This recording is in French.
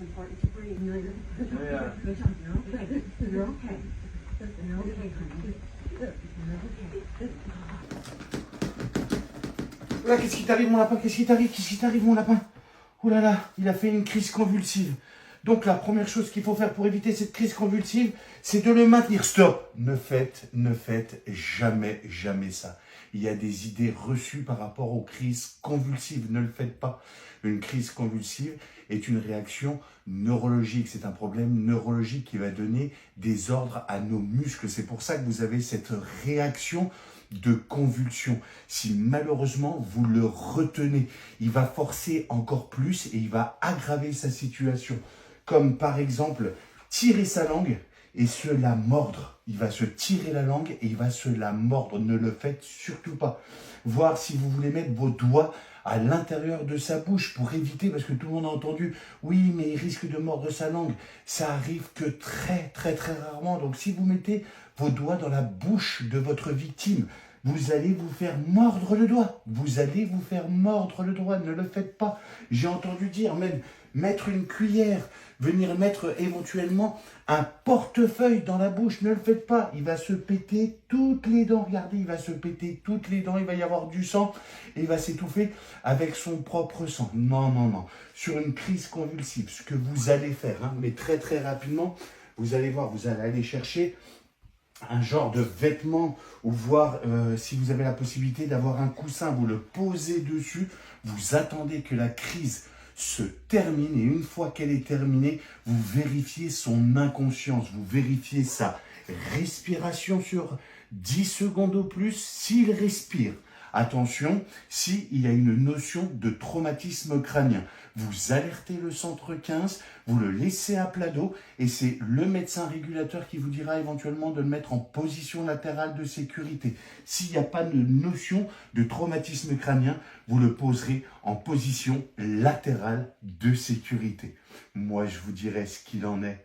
It's important to breathe. Yeah. You're okay. You're okay. You're okay, honey. You're okay. Là, qu'est-ce qui t'arrive, mon lapin? Qu'est-ce qui t'arrive? Qu'est-ce qui t'arrive, mon lapin? Oh là là, il a fait une crise convulsive. Donc la première chose qu'il faut faire pour éviter cette crise convulsive, c'est de le maintenir. Stop! Ne faites jamais, jamais ça. Il y a des idées reçues par rapport aux crises convulsives. Ne le faites pas. Une crise convulsive est une réaction neurologique. C'est un problème neurologique qui va donner des ordres à nos muscles. C'est pour ça que vous avez cette réaction de convulsion. Si malheureusement vous le retenez, il va forcer encore plus et il va aggraver sa situation. Comme par exemple, tirer sa langue et se la mordre. Il va se tirer la langue et il va se la mordre. Ne le faites surtout pas. Voir si vous voulez mettre vos doigts à l'intérieur de sa bouche pour éviter, parce que tout le monde a entendu, oui, mais il risque de mordre sa langue. Ça arrive que très rarement. Donc si vous mettez vos doigts dans la bouche de votre victime, vous allez vous faire mordre le doigt. Vous allez vous faire mordre le doigt. Ne le faites pas. J'ai entendu dire même mettre une cuillère, venir mettre éventuellement un portefeuille dans la bouche. Ne le faites pas. Il va se péter toutes les dents. Regardez, il va se péter toutes les dents. Il va y avoir du sang et il va s'étouffer avec son propre sang. Non. Sur une crise convulsive, ce que vous allez faire, mais très rapidement, vous allez voir, vous allez aller chercher un genre de vêtement ou voir si vous avez la possibilité d'avoir un coussin, vous le posez dessus, vous attendez que la crise se termine et une fois qu'elle est terminée, vous vérifiez son inconscience, vous vérifiez sa respiration sur 10 secondes au plus, s'il respire. Attention, s'il y a une notion de traumatisme crânien, vous alertez le centre 15, vous le laissez à plat dos et c'est le médecin régulateur qui vous dira éventuellement de le mettre en position latérale de sécurité. S'il n'y a pas de notion de traumatisme crânien, vous le poserez en position latérale de sécurité. Moi, je vous dirai ce qu'il en est